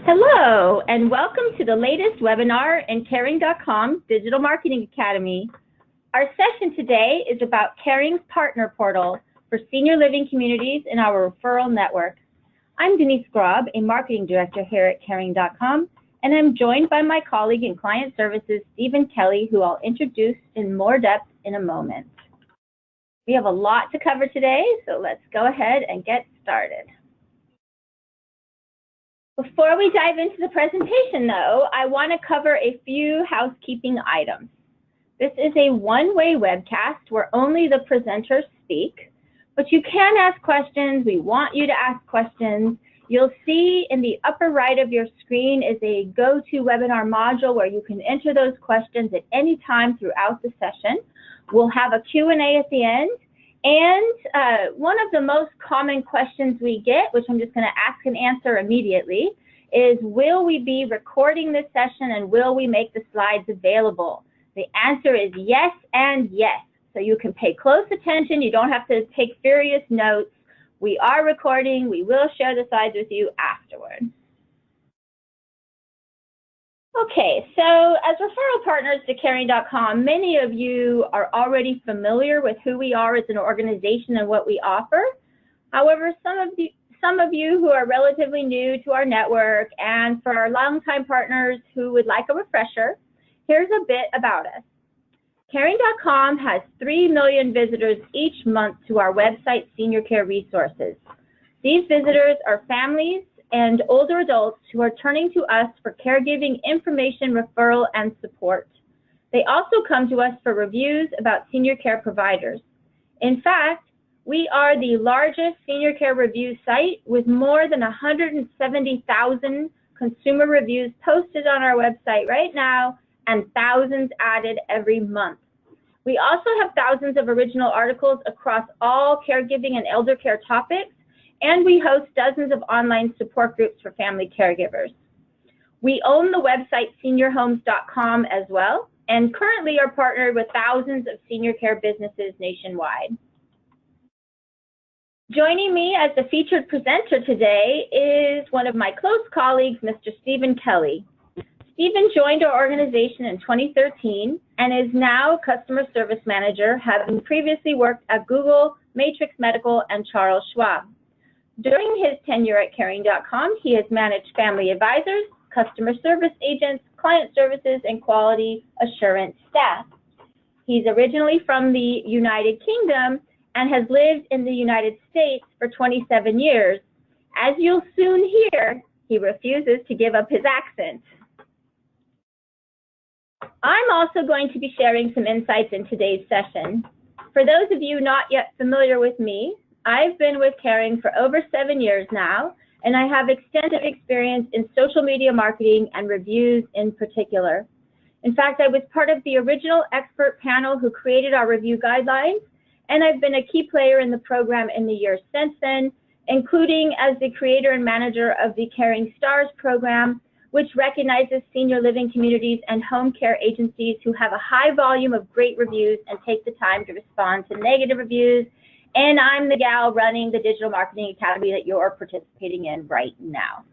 Hello, and welcome to the latest webinar in Caring.com Digital Marketing Academy. Our session today is about Caring's Partner Portal for senior living communities in our referral network. I'm Denise Graab, a marketing director here at Caring.com, and I'm joined by my colleague in client services, Stephen Kelly, who I'll introduce in more depth in a moment. We have a lot to cover today, so let's go ahead and get started. Before we dive into the presentation, though, I want to cover a few housekeeping items. This is a one-way webcast where only the presenters speak, but you can ask questions. We want you to ask questions. You'll see in the upper right of your screen is a GoToWebinar module where you can enter those questions at any time throughout the session. We'll have a Q&A at the end. And one of the most common questions we get, which I'm just going to ask and answer immediately, is will we be recording this session and will we make the slides available? The answer is yes and yes. So you can pay close attention. You don't have to take furious notes. We are recording. We will share the slides with you afterward. Okay, so as referral partners to Caring.com, many of you are already familiar with who we are as an organization and what we offer. However, some of you who are relatively new to our network, and for our longtime partners who would like a refresher, here's a bit about us. Caring.com has 3 million visitors each month to our website Senior Care Resources. These visitors are families and older adults who are turning to us for caregiving information, referral, and support. They also come to us for reviews about senior care providers. In fact, we are the largest senior care review site with more than 170,000 consumer reviews posted on our website right now and thousands added every month. We also have thousands of original articles across all caregiving and elder care topics, and we host dozens of online support groups for family caregivers. We own the website seniorhomes.com as well, and currently are partnered with thousands of senior care businesses nationwide. Joining me as the featured presenter today is one of my close colleagues, Mr. Stephen Kelly. Stephen joined our organization in 2013 and is now Customer Service Manager, having previously worked at Google, Matrix Medical, and Charles Schwab. During his tenure at Caring.com, he has managed family advisors, customer service agents, client services, and quality assurance staff. He's originally from the United Kingdom and has lived in the United States for 27 years. As you'll soon hear, he refuses to give up his accent. I'm also going to be sharing some insights in today's session. For those of you not yet familiar with me, I've been with Caring for over 7 years now, and I have extensive experience in social media marketing and reviews in particular. In fact, I was part of the original expert panel who created our review guidelines, and I've been a key player in the program in the years since then, including as the creator and manager of the Caring Stars program, which recognizes senior living communities and home care agencies who have a high volume of great reviews and take the time to respond to negative reviews. And I'm the gal running the Digital Marketing Academy that you're participating in right now.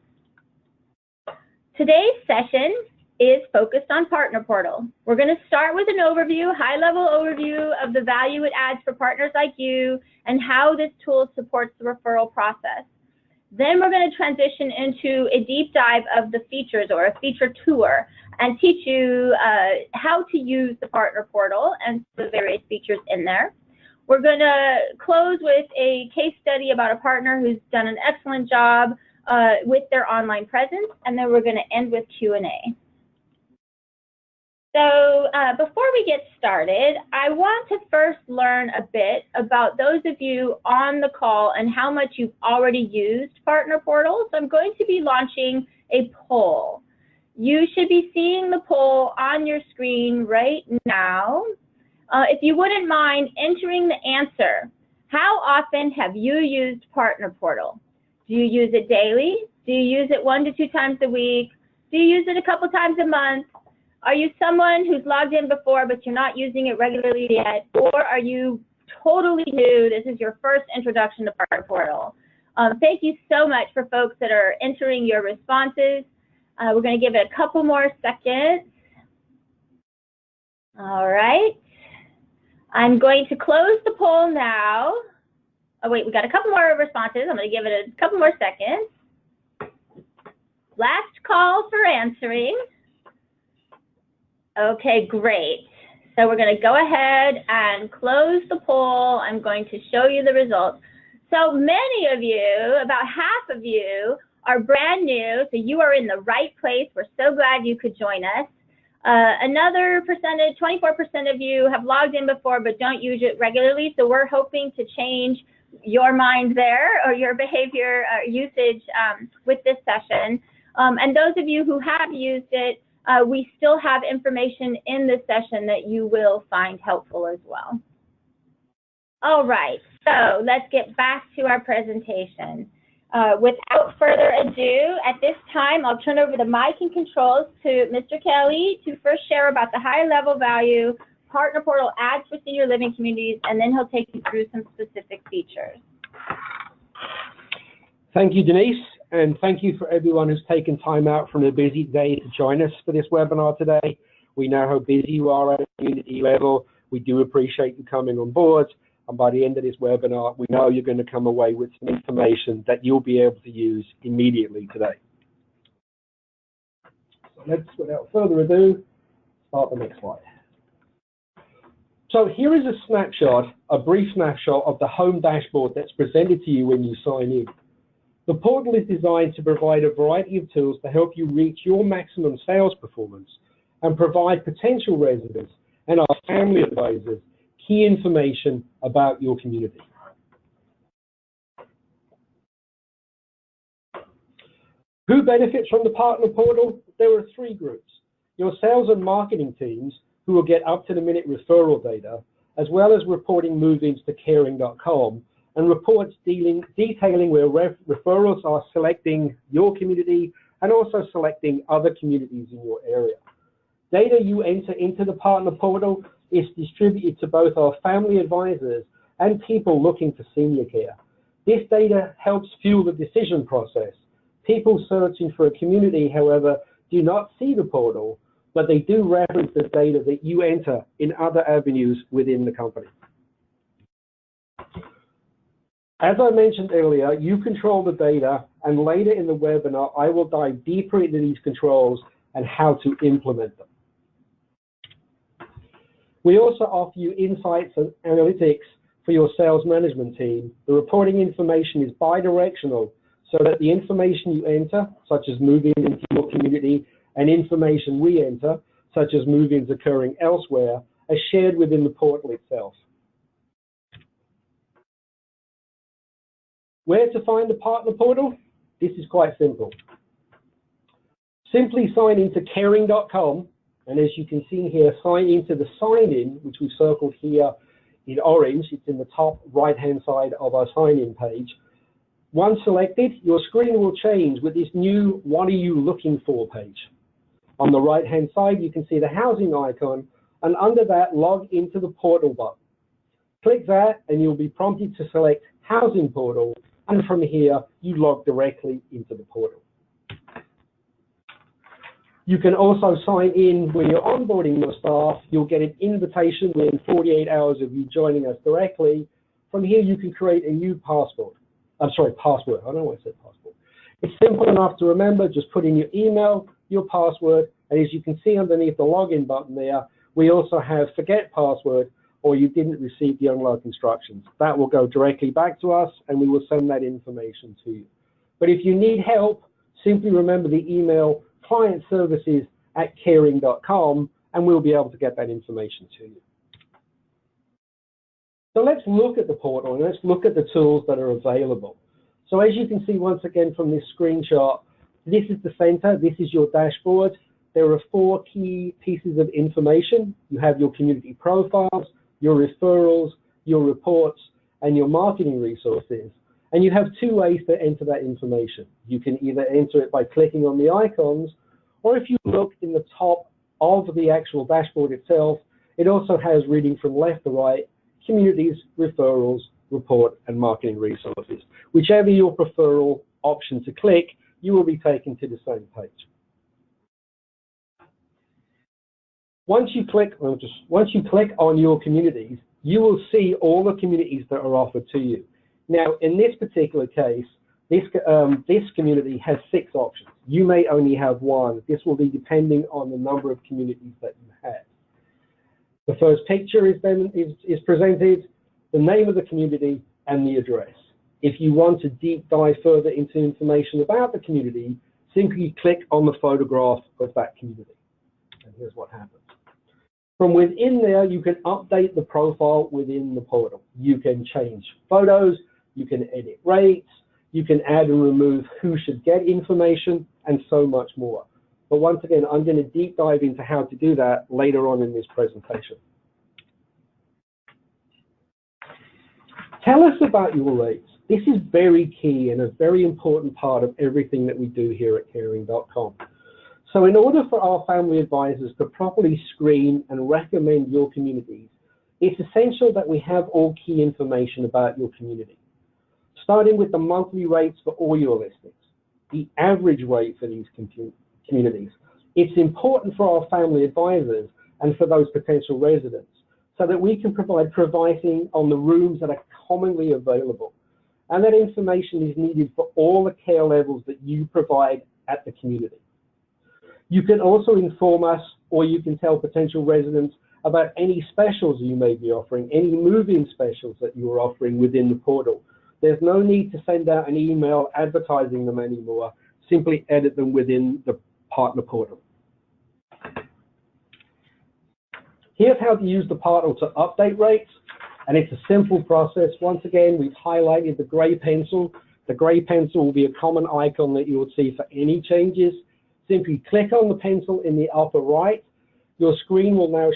Today's session is focused on Partner Portal. We're going to start with an overview, high-level overview of the value it adds for partners like you and how this tool supports the referral process. Then we're going to transition into a deep dive of the features or a feature tour and teach you how to use the Partner Portal and the various features in there. We're going to close with a case study about a partner who's done an excellent job with their online presence, and then we're going to end with Q&A. So before we get started, I want to first learn a bit about those of you on the call and how much you've already used Partner Portal. So I'm going to be launching a poll. You should be seeing the poll on your screen right now. If you wouldn't mind entering the answer, how often have you used Partner Portal? Do you use it daily? Do you use it 1 to 2 times a week? Do you use it a couple times a month? Are you someone who's logged in before but you're not using it regularly yet? Or are you totally new? This is your first introduction to Partner Portal. Thank you so much for folks that are entering your responses. We're going to give it a couple more seconds. All right. I'm going to close the poll now. Oh, wait, we got a couple more responses. I'm going to give it a couple more seconds. Last call for answering. Okay, great. So we're going to go ahead and close the poll. I'm going to show you the results. So many of you, about half of you, are brand new, so you are in the right place. We're so glad you could join us. Another percentage, 24% of you have logged in before but don't use it regularly, so we're hoping to change your mind there or your behavior usage with this session. And those of you who have used it, we still have information in this session that you will find helpful as well. All right, so let's get back to our presentation. Without further ado, at this time, I'll turn over the mic and controls to Mr. Kelly to first share about the high-level value partner portal adds for senior living communities, and then he'll take you through some specific features. Thank you, Denise, and thank you for everyone who's taken time out from a busy day to join us for this webinar today. We know how busy you are at a community level. We do appreciate you coming on board. And by the end of this webinar, we know you're going to come away with some information that you'll be able to use immediately today. So let's, without further ado, start the next slide. So here is a snapshot, a brief snapshot of the home dashboard that's presented to you when you sign in. The portal is designed to provide a variety of tools to help you reach your maximum sales performance and provide potential residents and our family advisors key information about your community. Who benefits from the partner portal? There are three groups. Your sales and marketing teams, who will get up-to-the-minute referral data, as well as reporting move-ins to caring.com, and reports detailing where referrals are selecting your community and also selecting other communities in your area. Data you enter into the partner portal is distributed to both our family advisors and people looking for senior care. This data helps fuel the decision process. People searching for a community, however, do not see the portal, but they do reference the data that you enter in other avenues within the company. As I mentioned earlier, you control the data, and later in the webinar, I will dive deeper into these controls and how to implement them. We also offer you insights and analytics for your sales management team. The reporting information is bidirectional, so that the information you enter, such as move-in into your community, and information we enter, such as move-ins occurring elsewhere, are shared within the portal itself. Where to find the partner portal? This is quite simple. Simply sign into caring.com. And as you can see here, sign into the sign-in, which we've circled here in orange. It's in the top right-hand side of our sign-in page. Once selected, your screen will change with this new "What are you looking for" page. On the right-hand side, you can see the housing icon, and under that, log into the portal button. Click that, and you'll be prompted to select Housing Portal, and from here, you log directly into the portal. You can also sign in when you're onboarding your staff. You'll get an invitation within 48 hours of you joining us directly. From here, you can create a new password. I don't know why I said passport. It's simple enough to remember. Just put in your email, your password, and as you can see underneath the login button there, we also have forget password or you didn't receive the unlock instructions. That will go directly back to us, and we will send that information to you. But if you need help, simply remember the email clientservices@caring.com, and we'll be able to get that information to you. So let's look at the portal and let's look at the tools that are available. So as you can see once again from this screenshot, this is the center, this is your dashboard. There are 4 key pieces of information. You have your community profiles, your referrals, your reports, and your marketing resources. And you have 2 ways to enter that information. You can either enter it by clicking on the icons, or if you look in the top of the actual dashboard itself, it also has reading from left to right, communities, referrals, report, and marketing resources. Whichever your preferred option to click, you will be taken to the same page. Once you click on your communities, you will see all the communities that are offered to you. Now, in this particular case, this community has 6 options. You may only have 1. This will be depending on the number of communities that you have. The first picture is presented, the name of the community, and the address. If you want to deep dive further into information about the community, simply click on the photograph of that community. And here's what happens. From within there, you can update the profile within the portal. You can change photos, you can edit rates, you can add and remove who should get information, and so much more. But once again, I'm going to deep dive into how to do that later on in this presentation. Tell us about your rates. This is very key and a very important part of everything that we do here at Caring.com. So in order for our family advisors to properly screen and recommend your communities, it's essential that we have all key information about your community. Starting with the monthly rates for all your listings, the average rate for these communities. It's important for our family advisors and for those potential residents so that we can provide pricing on the rooms that are commonly available. And that information is needed for all the care levels that you provide at the community. You can also inform us, or you can tell potential residents about any specials you may be offering, any move-in specials that you are offering within the portal. There's no need to send out an email advertising them anymore. Simply edit them within the partner portal. Here's how to use the portal to update rates, and it's a simple process. Once again, we've highlighted the gray pencil. The gray pencil will be a common icon that you will see for any changes. Simply click on the pencil in the upper right. Your screen will now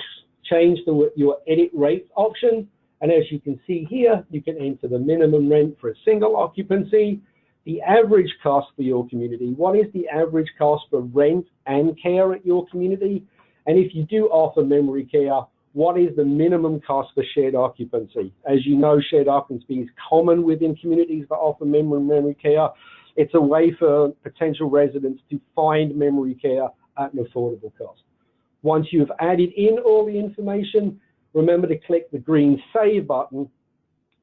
change to your edit rates option. And as you can see here, you can enter the minimum rent for a single occupancy, the average cost for your community. What is the average cost for rent and care at your community? And if you do offer memory care, what is the minimum cost for shared occupancy? As you know, shared occupancy is common within communities that offer memory care. It's a way for potential residents to find memory care at an affordable cost. Once you've added in all the information, remember to click the green Save button,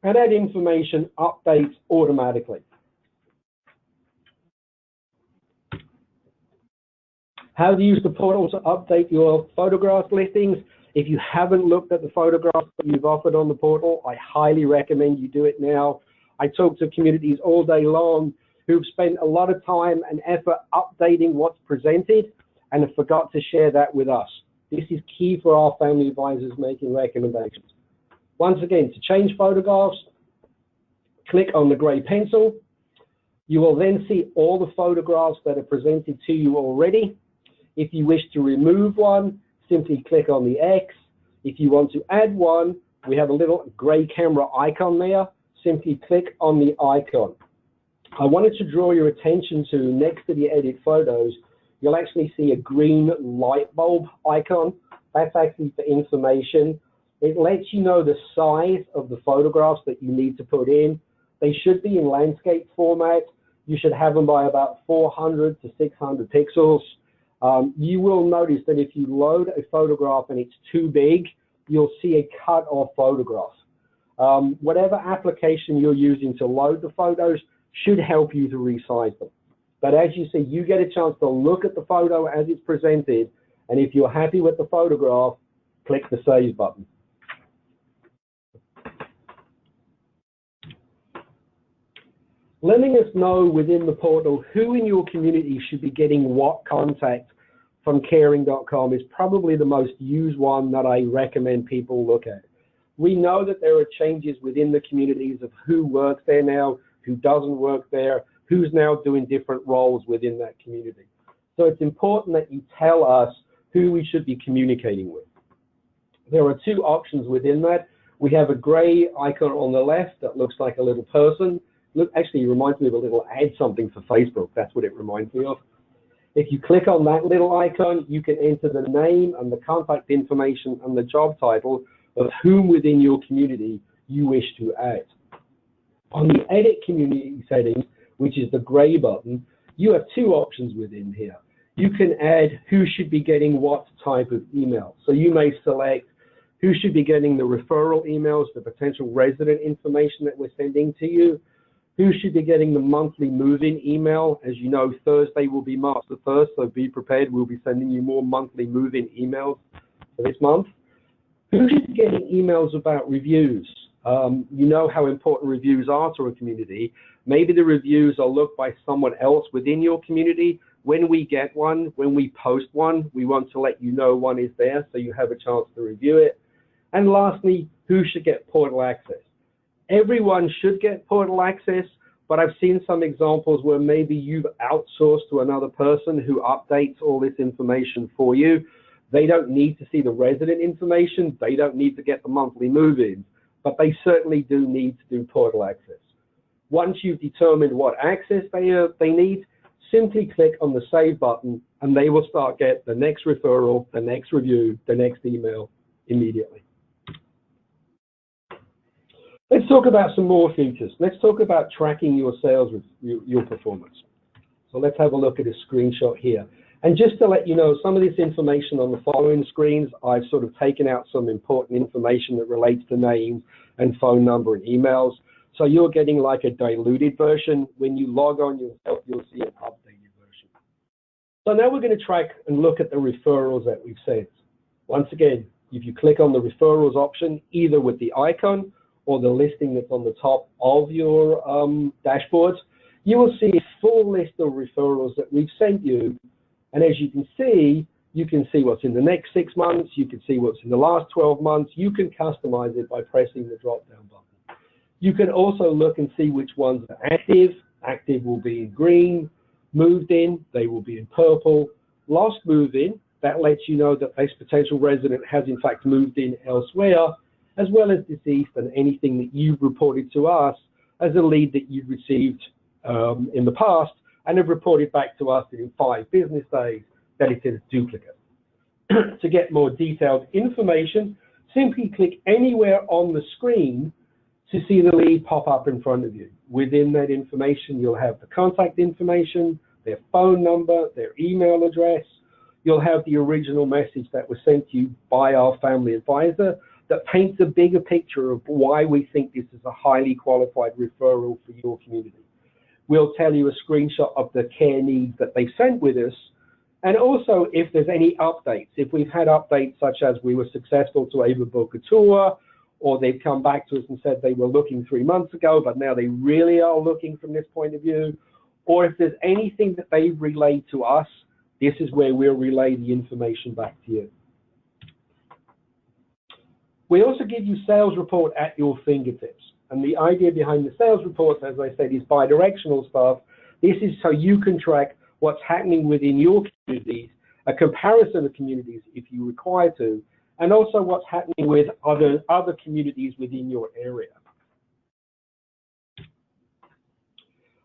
and that information updates automatically. How to use the portal to update your photograph listings. If you haven't looked at the photographs that you've offered on the portal, I highly recommend you do it now. I talk to communities all day long who've spent a lot of time and effort updating what's presented and have forgot to share that with us. This is key for our family advisors making recommendations. Once again, to change photographs, click on the gray pencil. You will then see all the photographs that are presented to you already. If you wish to remove one, simply click on the X. If you want to add one, we have a little gray camera icon there. Simply click on the icon. I wanted to draw your attention to, next to the edit photos, you'll actually see a green light bulb icon. That's actually for information. It lets you know the size of the photographs that you need to put in. They should be in landscape format. You should have them by about 400 to 600 pixels. You will notice that if you load a photograph and it's too big, you'll see a cut off photograph. Whatever application you're using to load the photos should help you to resize them. But as you see, you get a chance to look at the photo as it's presented, and if you're happy with the photograph, click the Save button. Letting us know within the portal who in your community should be getting what contact from Caring.com is probably the most used one that I recommend people look at. We know that there are changes within the communities of who works there now, who doesn't work there, who's now doing different roles within that community. So it's important that you tell us who we should be communicating with. There are 2 options within that. We have a gray icon on the left that looks like a little person. Look, actually, it reminds me of a little add something for Facebook. That's what it reminds me of. If you click on that little icon, you can enter the name and the contact information and the job title of whom within your community you wish to add. On the Edit Community settings, which is the gray button, you have 2 options within here. You can add who should be getting what type of email. So you may select who should be getting the referral emails, the potential resident information that we're sending to you, who should be getting the monthly move-in email. As you know, Thursday will be March the 1st, so be prepared. We'll be sending you more monthly move-in emails for this month. Who should be getting emails about reviews? You know how important reviews are to a community. Maybe the reviews are looked by someone else within your community. When we get one, when we post one, we want to let you know one is there so you have a chance to review it. And lastly, who should get portal access? Everyone should get portal access, but I've seen some examples where maybe you've outsourced to another person who updates all this information for you. They don't need to see the resident information. They don't need to get the monthly move-ins, but they certainly do need to do portal access. Once you've determined what access they need, simply click on the Save button, and they will start get the next referral, the next review, the next email immediately. Let's talk about some more features. Let's talk about tracking your sales, your performance. So let's have a look at a screenshot here. And just to let you know, some of this information on the following screens, I've sort of taken out some important information that relates to names and phone number and emails. So you're getting like a diluted version. When you log on yourself, you'll see an updated version. So now we're going to track and look at the referrals that we've sent. Once again, if you click on the referrals option, either with the icon or the listing that's on the top of your dashboard, you will see a full list of referrals that we've sent you. And as you can see what's in the next 6 months, you can see what's in the last 12 months. You can customize it by pressing the drop-down button. You can also look and see which ones are active. Active will be in green. Moved in, they will be in purple. Lost move-in, that lets you know that this potential resident has in fact moved in elsewhere, as well as deceased and anything that you've reported to us as a lead that you've received in the past and have reported back to us in 5 business days that it is a duplicate. To get more detailed information, simply click anywhere on the screen to see the lead pop up in front of you. Within that information, you'll have the contact information, their phone number, their email address. You'll have the original message that was sent to you by our family advisor that paints a bigger picture of why we think this is a highly qualified referral for your community. We'll tell you a screenshot of the care needs that they sent with us, and also if there's any updates. If we've had updates such as we were successful to overbook a tour, or they've come back to us and said they were looking 3 months ago, but now they really are looking from this point of view, or if there's anything that they've relayed to us, this is where we'll relay the information back to you. We also give you sales report at your fingertips. And the idea behind the sales reports, as I said, is bi-directional stuff. This is so you can track what's happening within your communities, a comparison of communities if you require to, and also what's happening with other communities within your area.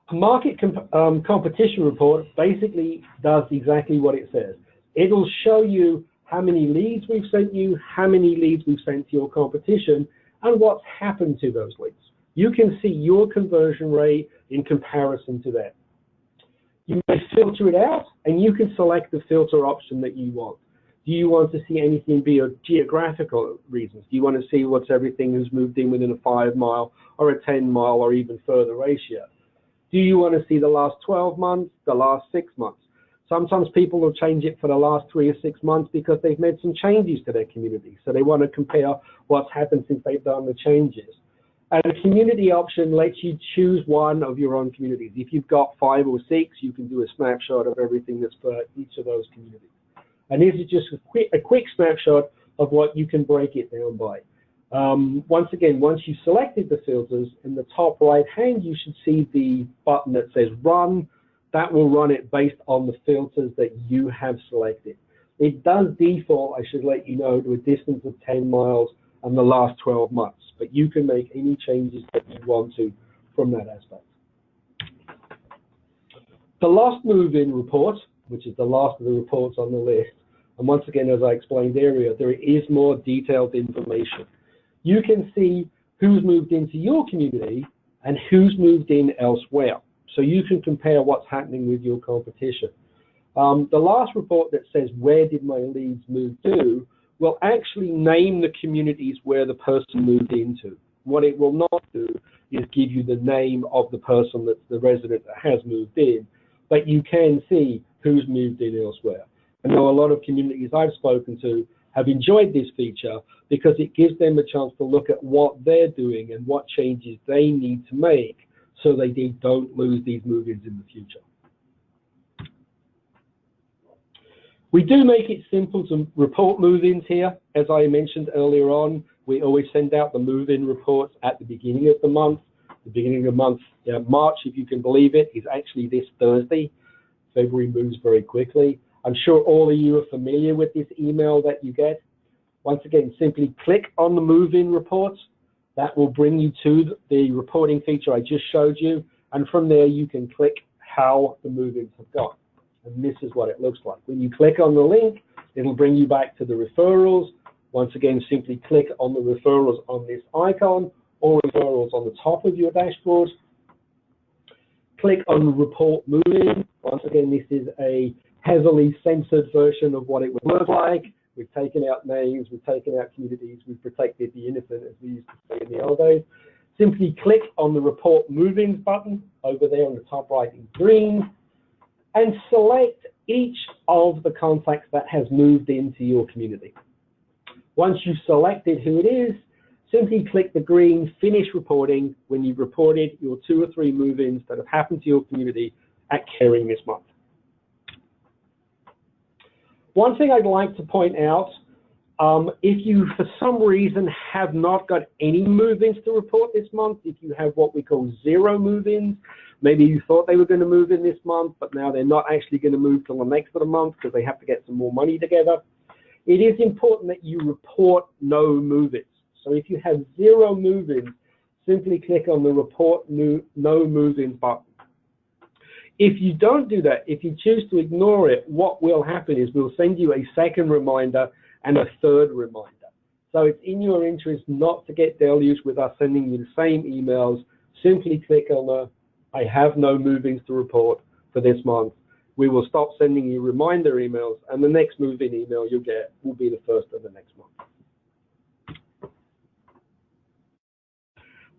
A market competition report basically does exactly what it says. It'll show you how many leads we've sent you, how many leads we've sent to your competition, and what's happened to those leads. You can see your conversion rate in comparison to that. You may filter it out, and you can select the filter option that you want. Do you want to see anything via geographical reasons? Do you want to see what's everything who's moved in within a 5 mile or a 10 mile or even further ratio? Do you want to see the last 12 months, the last 6 months? Sometimes people will change it for the last 3 or 6 months because they've made some changes to their community. So they want to compare what's happened since they've done the changes. And the community option lets you choose one of your own communities. If you've got 5 or 6, you can do a snapshot of everything that's for each of those communities. And this is just a quick snapshot of what you can break it down by. Once again, once you've selected the filters, in the top right hand, you should see the button that says Run. That will run it based on the filters that you have selected. It does default, I should let you know, to a distance of 10 miles and the last 12 months, but you can make any changes that you want to from that aspect. The lost move-in report, which is the last of the reports on the list, and once again, as I explained earlier, there is more detailed information. You can see who's moved into your community and who's moved in elsewhere. So you can compare what's happening with your competition. The last report that says, where did my leads move to, will actually name the communities where the person moved into. What it will not do is give you the name of the person, that's the resident that has moved in, but you can see who's moved in elsewhere. I know a lot of communities I've spoken to have enjoyed this feature because it gives them a chance to look at what they're doing and what changes they need to make so they don't lose these move-ins in the future. We do make it simple to report move-ins here. As I mentioned earlier on, we always send out the move-in reports at the beginning of the month. The beginning of the month, March, if you can believe it, is actually this Thursday. February moves very quickly. I'm sure all of you are familiar with this email that you get. Once again, simply click on the move-in reports. That will bring you to the reporting feature I just showed you. And from there, you can click how the move-ins have gone. And this is what it looks like. When you click on the link, it'll bring you back to the referrals. Once again, simply click on the referrals on this icon or referrals on the top of your dashboard. Click on report move-in. Once again, this is a heavily censored version of what it would look like. We've taken out names, we've taken out communities, we've protected the innocent, as we used to say in the old days. Simply click on the report move-ins button over there on the top right in green, and select each of the contacts that has moved into your community. Once you've selected who it is, simply click the green Finish Reporting when you've reported your 2 or 3 move-ins that have happened to your community at Caring this month. One thing I'd like to point out, if you for some reason have not got any move-ins to report this month, if you have what we call 0 move-ins, maybe you thought they were going to move in this month, but now they're not actually going to move till the next of the month because they have to get some more money together. It is important that you report no move-ins. So if you have 0 move-ins, simply click on the report no move-ins button. If you don't do that, if you choose to ignore it, what will happen is we'll send you a second reminder and a third reminder. So it's in your interest not to get deluged with us sending you the same emails. Simply click on the I have no move-ins to report for this month. We will stop sending you reminder emails, and the next move-in email you'll get will be the first of the next month.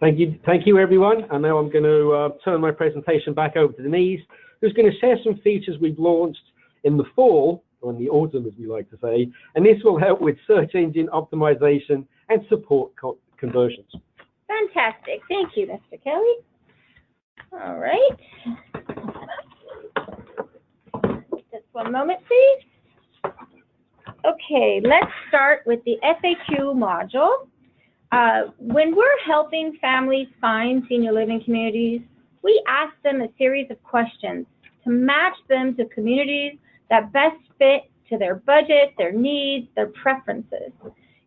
Thank you everyone. And now I'm going to turn my presentation back over to Denise, who's going to share some features we've launched in the fall, or in the autumn as we like to say, and this will help with search engine optimization and support conversions. Fantastic. Thank you, Mr. Kelly. All right. Just one moment, please. Okay, let's start with the FAQ module. When we're helping families find senior living communities, we ask them a series of questions to match them to communities that best fit to their budget, their needs, their preferences.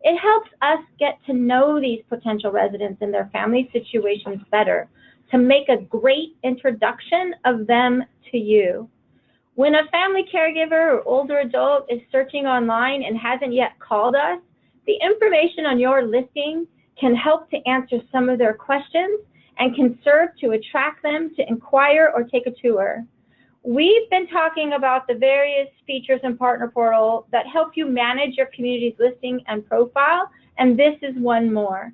It helps us get to know these potential residents and their family situations better, to make a great introduction of them to you. When a family caregiver or older adult is searching online and hasn't yet called us, the information on your listing can help to answer some of their questions and can serve to attract them to inquire or take a tour. We've been talking about the various features in Partner Portal that help you manage your community's listing and profile, and this is one more.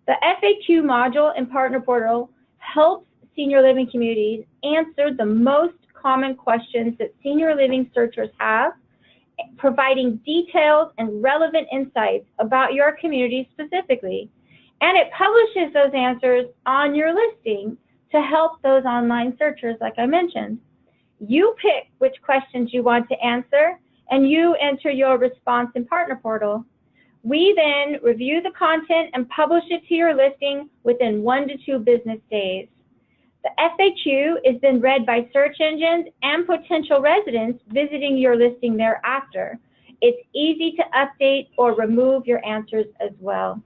The FAQ module in Partner Portal helps senior living communities answer the most common questions that senior living searchers have, providing detailed and relevant insights about your community specifically. And it publishes those answers on your listing to help those online searchers, like I mentioned. You pick which questions you want to answer, and you enter your response in Partner Portal. We then review the content and publish it to your listing within 1 to 2 business days. The FAQ is then read by search engines and potential residents visiting your listing thereafter. It's easy to update or remove your answers as well.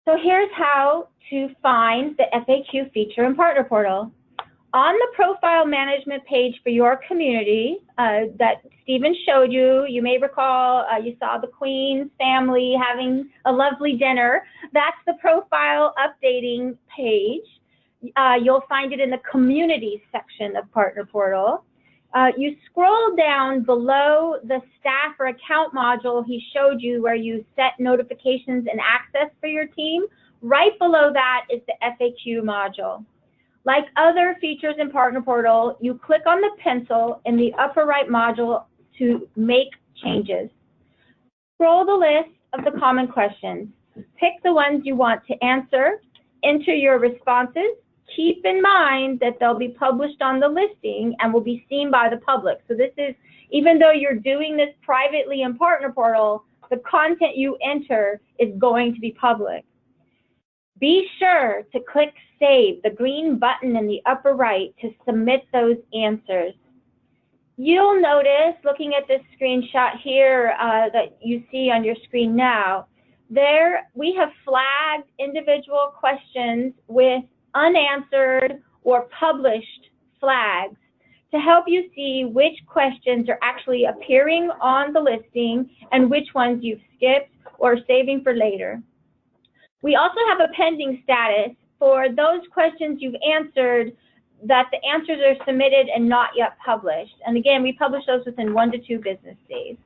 So here's how to find the FAQ feature in Partner Portal. On the profile management page for your community that Stephen showed you, you may recall you saw the Queen's family having a lovely dinner. That's the profile updating page. you'll find it in the community section of Partner Portal. You scroll down below the staff or account module he showed you where you set notifications and access for your team. Right below that is the FAQ module. Like other features in Partner Portal, you click on the pencil in the upper right module to make changes. Scroll the list of the common questions. Pick the ones you want to answer, enter your responses. Keep in mind that they'll be published on the listing and will be seen by the public. So this is, even though you're doing this privately in Partner Portal, the content you enter is going to be public. Be sure to click Save, the green button in the upper right, to submit those answers. You'll notice, looking at this screenshot here that you see on your screen now, there we have flagged individual questions with unanswered or published flags to help you see which questions are actually appearing on the listing and which ones you've skipped or saving for later. We also have a pending status for those questions you've answered that the answers are submitted and not yet published. And again, we publish those within 1 to 2 business days.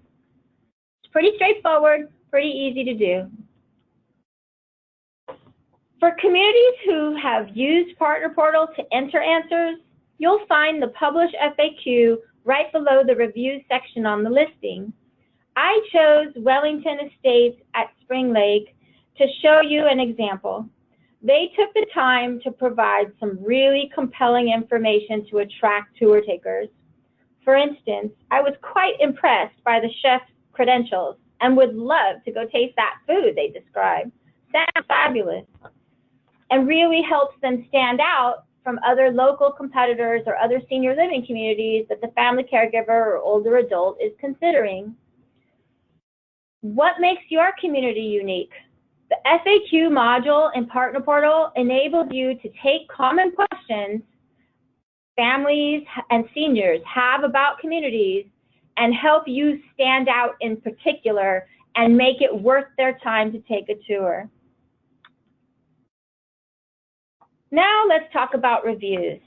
It's pretty straightforward, pretty easy to do. For communities who have used Partner Portal to enter answers, you'll find the Publish FAQ right below the Reviews section on the listing. I chose Wellington Estates at Spring Lake to show you an example. They took the time to provide some really compelling information to attract tour takers. For instance, I was quite impressed by the chef's credentials and would love to go taste that food they described. Sounds fabulous. And really helps them stand out from other local competitors or other senior living communities that the family caregiver or older adult is considering. What makes your community unique? The FAQ module in Partner Portal enables you to take common questions families and seniors have about communities and help you stand out in particular and make it worth their time to take a tour. Now let's talk about reviews.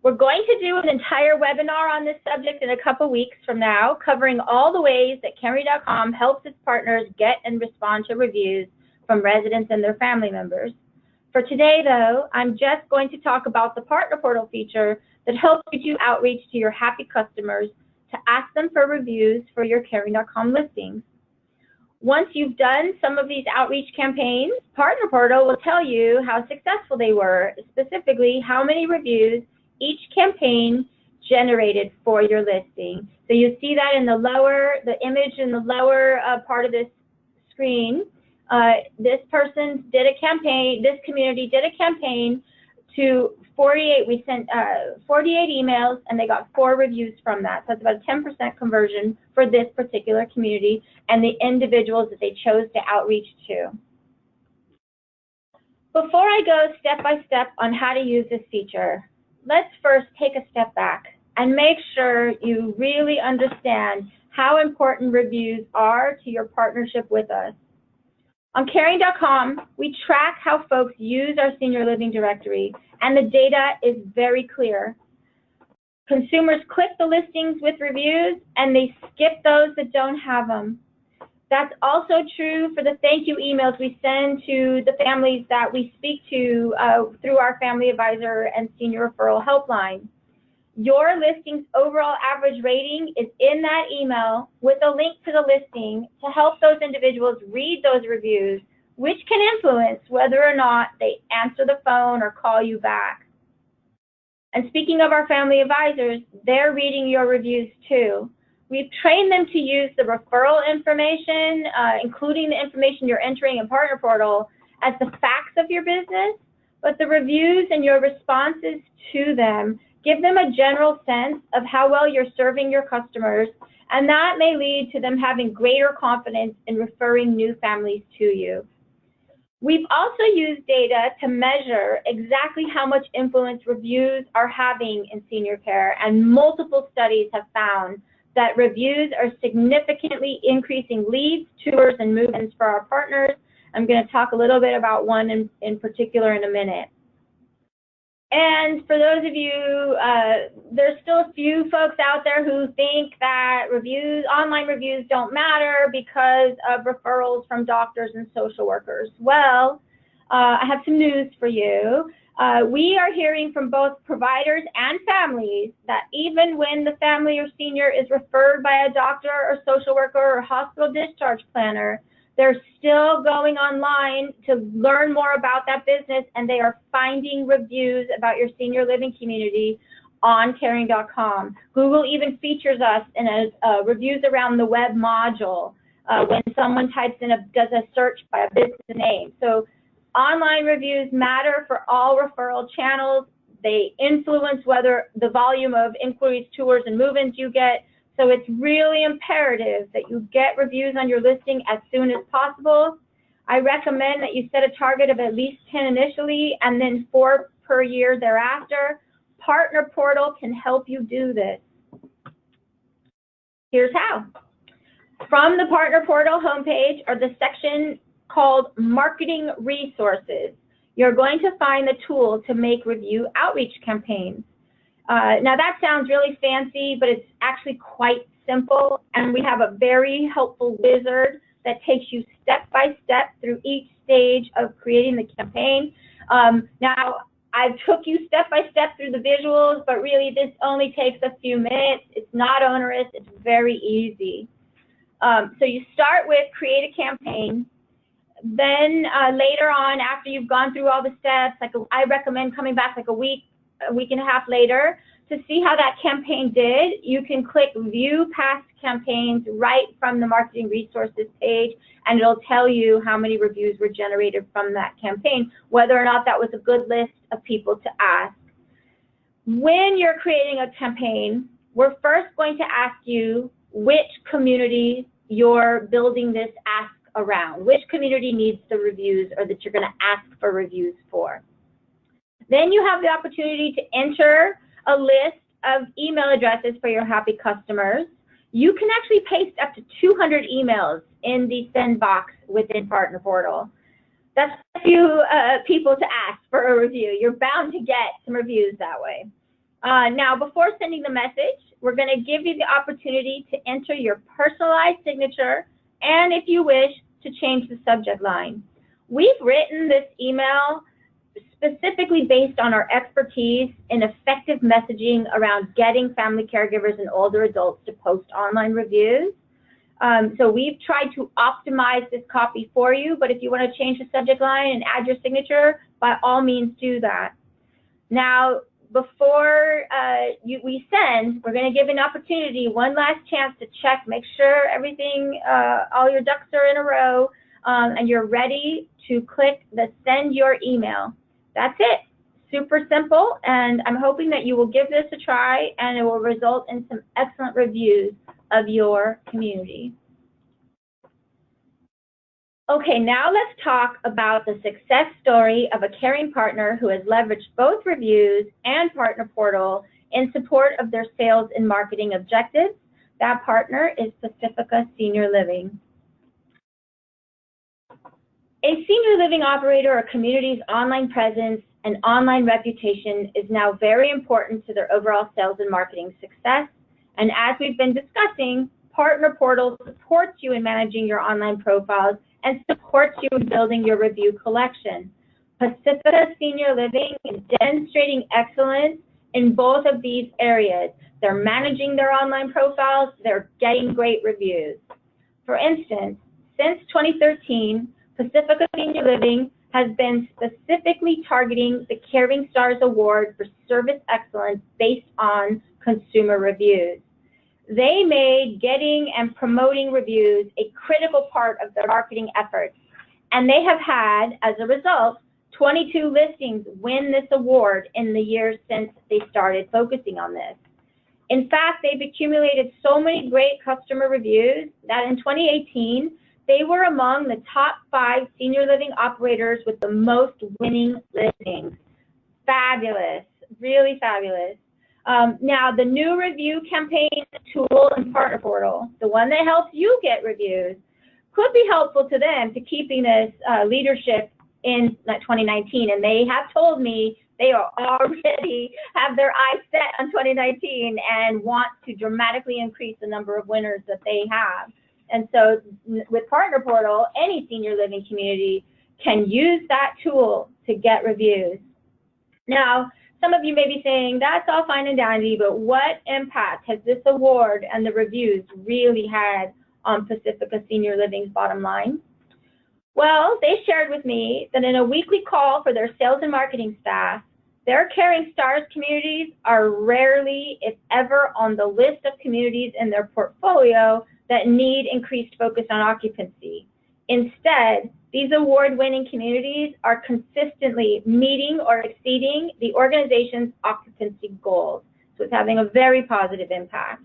We're going to do an entire webinar on this subject in a couple weeks from now, covering all the ways that Caring.com helps its partners get and respond to reviews from residents and their family members. For today, though, I'm just going to talk about the Partner Portal feature that helps you do outreach to your happy customers to ask them for reviews for your Caring.com listings. Once you've done some of these outreach campaigns, Partner Portal will tell you how successful they were, specifically how many reviews each campaign generated for your listing. So you see that in the image in the lower part of this screen. This person did a campaign, this community did a campaign to 48, we sent 48 emails and they got 4 reviews from that. So that's about a 10% conversion for this particular community and the individuals that they chose to outreach to. Before I go step by step on how to use this feature, let's first take a step back and make sure you really understand how important reviews are to your partnership with us. On Caring.com, we track how folks use our senior living directory, and the data is very clear. Consumers click the listings with reviews, and they skip those that don't have them. That's also true for the thank you emails we send to the families that we speak to through our family advisor and senior referral helpline. Your listing's overall average rating is in that email with a link to the listing to help those individuals read those reviews, which can influence whether or not they answer the phone or call you back. And speaking of our family advisors, they're reading your reviews too. We've trained them to use the referral information, including the information you're entering in Partner Portal, as the facts of your business, but the reviews and your responses to them give them a general sense of how well you're serving your customers, and that may lead to them having greater confidence in referring new families to you. We've also used data to measure exactly how much influence reviews are having in senior care, and multiple studies have found that reviews are significantly increasing leads, tours, and move-ins for our partners. I'm going to talk a little bit about one in particular in a minute. And for those of you, there's still a few folks out there who think that online reviews don't matter because of referrals from doctors and social workers. Well, I have some news for you. We are hearing from both providers and families that even when the family or senior is referred by a doctor or social worker or hospital discharge planner, they're still going online to learn more about that business, and they are finding reviews about your senior living community on caring.com. Google even features us in a reviews around the web module when someone does a search by a business name. So online reviews matter for all referral channels. They influence whether the volume of inquiries, tours, and move-ins you get. So it's really imperative that you get reviews on your listing as soon as possible. I recommend that you set a target of at least 10 initially and then 4 per year thereafter. Partner Portal can help you do this. Here's how. From the Partner Portal homepage or the section called Marketing Resources, you're going to find the tool to make review outreach campaigns. Now that sounds really fancy, but it's actually quite simple, and we have a very helpful wizard that takes you step by step through each stage of creating the campaign. Now, I took you step by step through the visuals, but really this only takes a few minutes. It's not onerous, it's very easy. So you start with create a campaign. Then later on, after you've gone through all the steps, I recommend coming back like a week and a half later to see how that campaign did. You can click View Past Campaigns right from the Marketing Resources page, and it'll tell you how many reviews were generated from that campaign, whether or not that was a good list of people to ask. When you're creating a campaign, we're first going to ask you which community you're building this ask around, which community needs the reviews or that you're going to ask for reviews for. Then you have the opportunity to enter a list of email addresses for your happy customers. You can actually paste up to 200 emails in the send box within Partner Portal. That's a few people to ask for a review. You're bound to get some reviews that way. Now, before sending the message, we're going to give you the opportunity to enter your personalized signature and, if you wish, to change the subject line. We've written this email specifically based on our expertise in effective messaging around getting family caregivers and older adults to post online reviews. So we've tried to optimize this copy for you, but if you want to change the subject line and add your signature, by all means do that. Now, before we send, we're going to give an opportunity, one last chance to check, make sure everything, all your ducks are in a row, and you're ready to click the send your email. That's it. Super simple, and I'm hoping that you will give this a try and it will result in some excellent reviews of your community. Okay, now let's talk about the success story of a caring partner who has leveraged both reviews and Partner Portal in support of their sales and marketing objectives. That partner is Pacifica Senior Living. A senior living operator or community's online presence and online reputation is now very important to their overall sales and marketing success. And as we've been discussing, Partner Portal supports you in managing your online profiles and supports you in building your review collection. Pacifica Senior Living is demonstrating excellence in both of these areas. They're managing their online profiles, they're getting great reviews. For instance, since 2013, Pacifica Senior Living has been specifically targeting the Caring Stars Award for service excellence based on consumer reviews. They made getting and promoting reviews a critical part of their marketing efforts, and they have had, as a result, 22 listings win this award in the years since they started focusing on this. In fact, they've accumulated so many great customer reviews that in 2018, they were among the top 5 senior living operators with the most winning listings. Fabulous, really fabulous. Now, the new review campaign tool in Partner Portal, the one that helps you get reviews, could be helpful to them to keeping this leadership in 2019. And they have told me They are already have their eyes set on 2019 and want to dramatically increase the number of winners that they have. And so with Partner Portal, any senior living community can use that tool to get reviews. Now, some of you may be saying, that's all fine and dandy, but what impact has this award and the reviews really had on Pacifica Senior Living's bottom line? Well, they shared with me that in a weekly call for their sales and marketing staff, their Caring Stars communities are rarely, if ever, on the list of communities in their portfolio that need increased focus on occupancy. Instead, these award-winning communities are consistently meeting or exceeding the organization's occupancy goals. So it's having a very positive impact.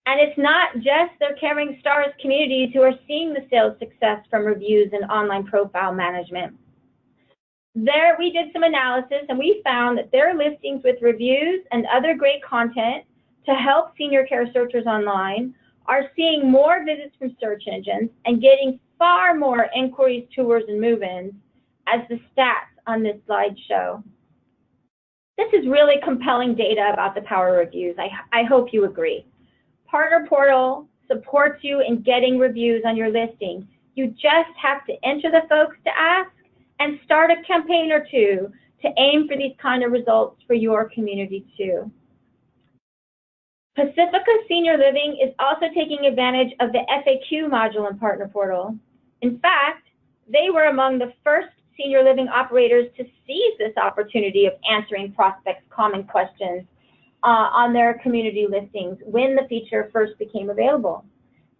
And it's not just their Caring Stars communities who are seeing the sales success from reviews and online profile management. There, we did some analysis and we found that their listings with reviews and other great content to help senior care searchers online are seeing more visits from search engines and getting far more inquiries, tours, and move-ins, as the stats on this slide show. This is really compelling data about the power of reviews. I hope you agree. Partner Portal supports you in getting reviews on your listing. You just have to enter the folks to ask and start a campaign or two to aim for these kind of results for your community too. Pacifica Senior Living is also taking advantage of the FAQ module in Partner Portal. In fact, they were among the first senior living operators to seize this opportunity of answering prospects' common questions on their community listings when the feature first became available.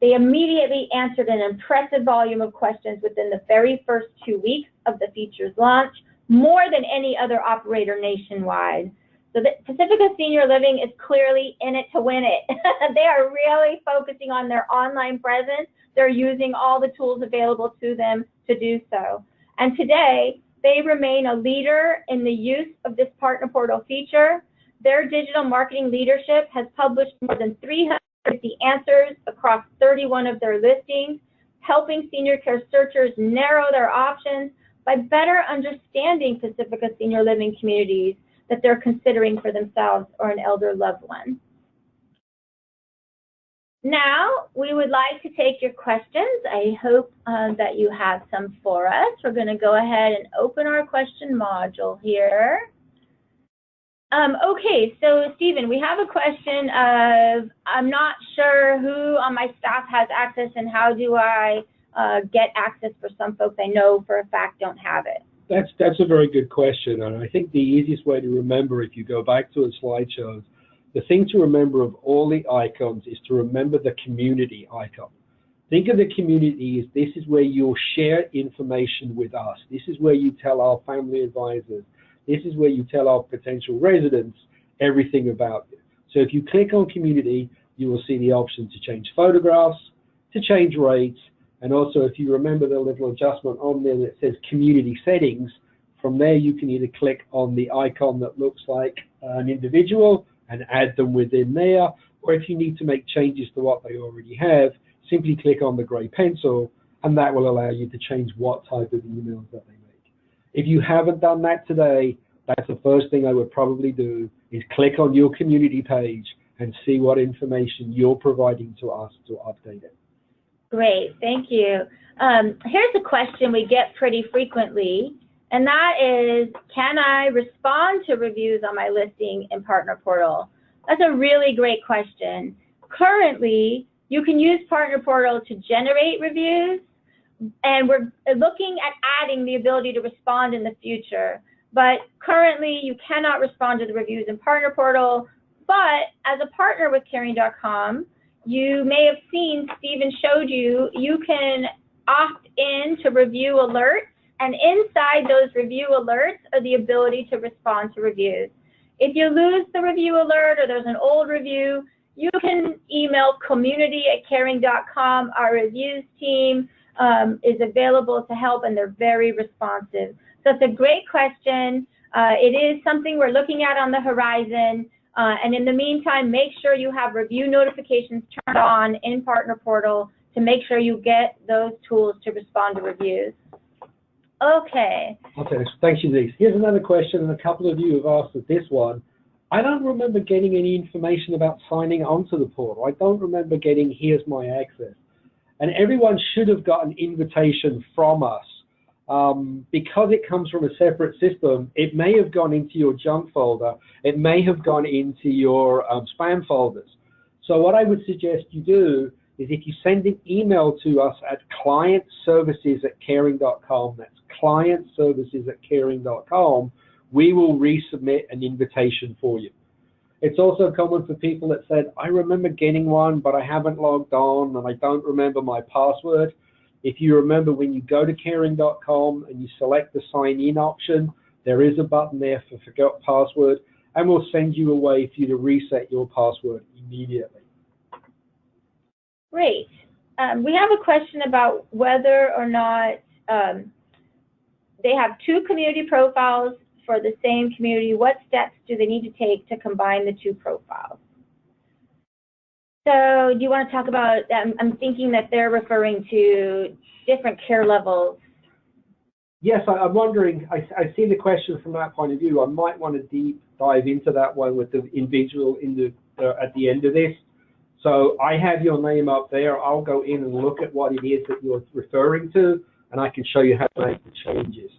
They immediately answered an impressive volume of questions within the very first 2 weeks of the feature's launch, more than any other operator nationwide. So the Pacifica Senior Living is clearly in it to win it. They are really focusing on their online presence. They're using all the tools available to them to do so. And today, they remain a leader in the use of this Partner Portal feature. Their digital marketing leadership has published more than 350 answers across 31 of their listings, helping senior care searchers narrow their options by better understanding Pacifica Senior Living communities that they're considering for themselves or an elder loved one. Now, we would like to take your questions. I hope that you have some for us. We're going to go ahead and open our question module here. Okay, so Stephen, we have a question of, I'm not sure who on my staff has access and how do I get access for some folks I know for a fact don't have it. That's a very good question, and I think the easiest way to remember, if you go back to the slideshows, the thing to remember of all the icons is to remember the community icon. Think of the community as this is where you'll share information with us. This is where you tell our family advisors. This is where you tell our potential residents everything about you. So if you click on community, you will see the option to change photographs, to change rates, and also if you remember the little adjustment on there that says community settings, from there you can either click on the icon that looks like an individual and add them within there, or if you need to make changes to what they already have, simply click on the gray pencil and that will allow you to change what type of emails that they make. If you haven't done that today, that's the first thing I would probably do is click on your community page and see what information you're providing to us to update it. Great, thank you. Here's a question we get pretty frequently, and that is, can I respond to reviews on my listing in Partner Portal? That's a really great question. Currently, you can use Partner Portal to generate reviews, and we're looking at adding the ability to respond in the future. But currently, you cannot respond to the reviews in Partner Portal, but as a partner with Caring.com, you may have seen, Stephen showed you, you can opt in to review alerts, and inside those review alerts are the ability to respond to reviews. If you lose the review alert or there's an old review, you can email community@caring.com. Our reviews team is available to help, and they're very responsive. So it's a great question. It is something we're looking at on the horizon. And in the meantime, make sure you have review notifications turned on in Partner Portal to make sure you get those tools to respond to reviews. Okay. Okay, thanks, Denise. Here's another question, and a couple of you have asked this one. I don't remember getting any information about signing onto the portal. I don't remember getting, here's my access. And everyone should have got an invitation from us. Because it comes from a separate system, it may have gone into your junk folder. It may have gone into your spam folders. So what I would suggest you do is if you send an email to us at clientservices@caring.com, that's clientservices@caring.com, we will resubmit an invitation for you. It's also common for people that said, I remember getting one, but I haven't logged on and I don't remember my password. If you remember, when you go to caring.com and you select the sign in option, there is a button there for forgot password, and we'll send you a way for you to reset your password immediately. Great. We have a question about whether or not they have two community profiles for the same community. What steps do they need to take to combine the two profiles? So do you want to talk about, I'm thinking that they're referring to different care levels. Yes, I'm wondering, I see the question from that point of view. I might want to deep dive into that one with the individual in the, at the end of this. So I have your name up there. I'll go in and look at what it is that you're referring to, and I can show you how to make the changes.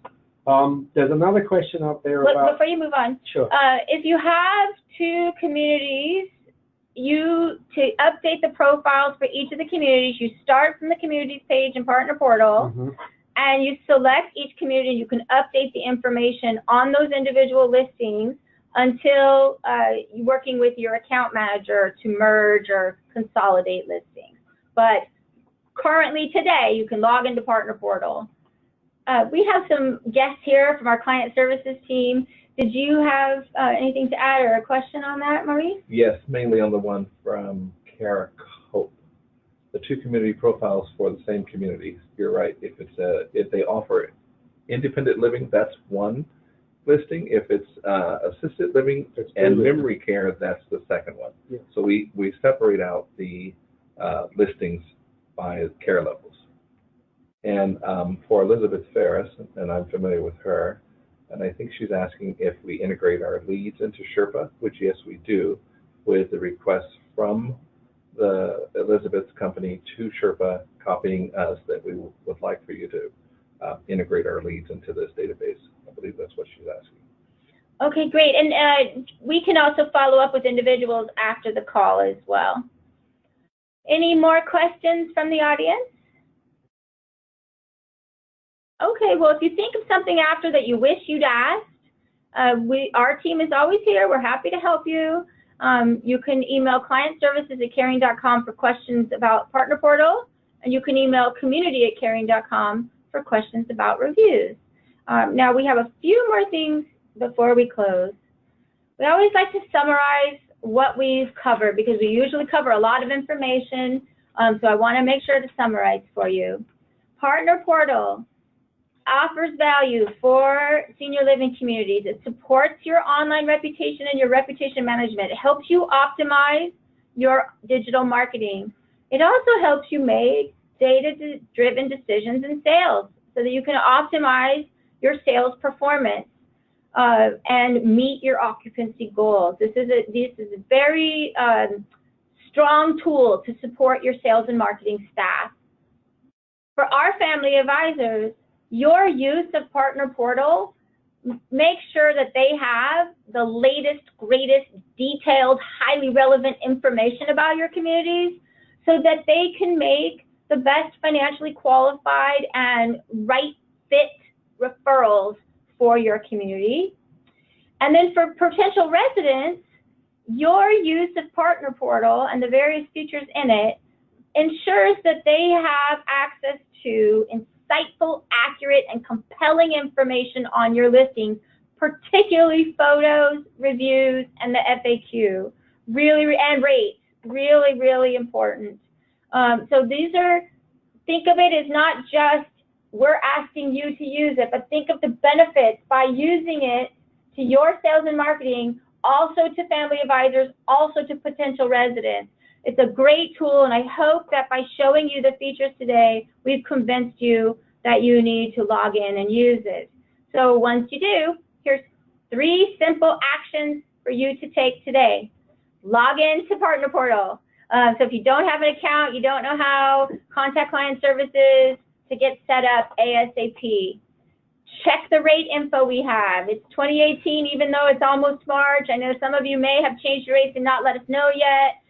There's another question up there about... Before you move on, sure. If you have two communities, to update the profiles for each of the communities, you start from the communities page in Partner Portal, and you select each community. You can update the information on those individual listings until you're working with your account manager to merge or consolidate listings. But currently today, you can log into Partner Portal. We have some guests here from our client services team. Did you have anything to add or a question on that, Maurice? Yes, mainly on the one from Kara Cope. The two community profiles for the same community. You're right. If they offer independent living, that's one listing. If it's assisted living and memory care, that's the second one. Yeah. So we separate out the listings by care levels. And for Elizabeth Ferris, and I'm familiar with her, and I think she's asking if we integrate our leads into Sherpa, which yes, we do, with the request from the Elizabeth's company to Sherpa, copying us that we would like for you to integrate our leads into this database. I believe that's what she's asking. Okay, great. And we can also follow up with individuals after the call as well. Any more questions from the audience? Okay, well, if you think of something after that you wish you'd asked, our team is always here. We're happy to help you. You can email clientservices@caring.com for questions about Partner Portal, and you can email community@caring.com for questions about reviews. Now, we have a few more things before we close. We always like to summarize what we've covered because we usually cover a lot of information, so I want to make sure to summarize for you. Partner Portal offers value for senior living communities. It supports your online reputation and your reputation management. It helps you optimize your digital marketing. It also helps you make data-driven decisions in sales so that you can optimize your sales performance and meet your occupancy goals. This is a very strong tool to support your sales and marketing staff. For our family advisors, your use of Partner Portal, make sure that they have the latest, greatest, detailed, highly relevant information about your communities so that they can make the best financially qualified and right fit referrals for your community. And then for potential residents, your use of Partner Portal and the various features in it ensures that they have access to insightful, accurate, and compelling information on your listings, particularly photos, reviews, and the FAQ. And rates, really, really important. So these are, think of it as not just we're asking you to use it, but think of the benefits by using it to your sales and marketing, also to family advisors, also to potential residents. It's a great tool, and I hope that by showing you the features today, we've convinced you that you need to log in and use it. So once you do, here's 3 simple actions for you to take today. Log into Partner Portal. So if you don't have an account, you don't know how, contact client services to get set up ASAP. Check the rate info we have. It's 2018, even though it's almost March. I know some of you may have changed your rates and not let us know yet.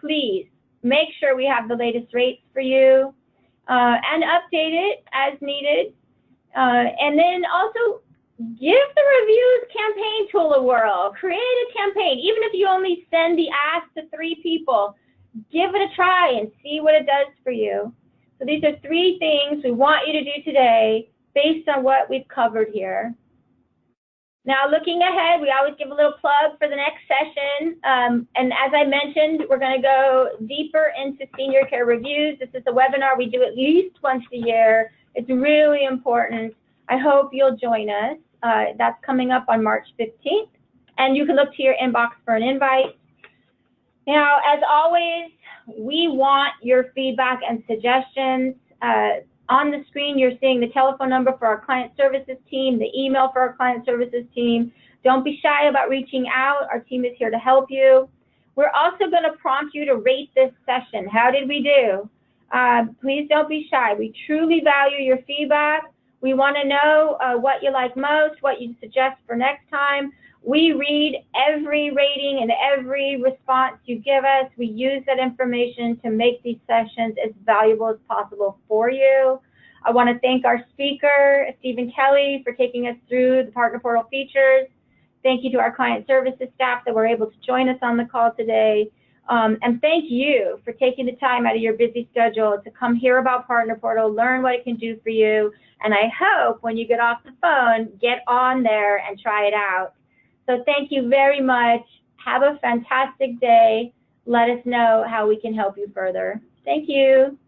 Please make sure we have the latest rates for you and update it as needed. And then also give the reviews campaign tool a whirl. Create a campaign. Even if you only send the ask to 3 people, give it a try and see what it does for you. So these are 3 things we want you to do today based on what we've covered here. Now, looking ahead, we always give a little plug for the next session. And as I mentioned, we're going to go deeper into senior care reviews. This is a webinar we do at least once a year. It's really important. I hope you'll join us. That's coming up on March 15th. And you can look to your inbox for an invite. Now, as always, we want your feedback and suggestions. On the screen, you're seeing the telephone number for our client services team, the email for our client services team. Don't be shy about reaching out. Our team is here to help you. We're also going to prompt you to rate this session. How did we do? Please don't be shy. We truly value your feedback. We want to know what you like most, what you suggest for next time. We read every rating and every response you give us. We use that information to make these sessions as valuable as possible for you. I want to thank our speaker, Stephen Kelly, for taking us through the Partner Portal features. Thank you to our client services staff that were able to join us on the call today. And thank you for taking the time out of your busy schedule to come hear about Partner Portal, learn what it can do for you. And I hope when you get off the phone, get on there and try it out. So thank you very much. Have a fantastic day. Let us know how we can help you further. Thank you.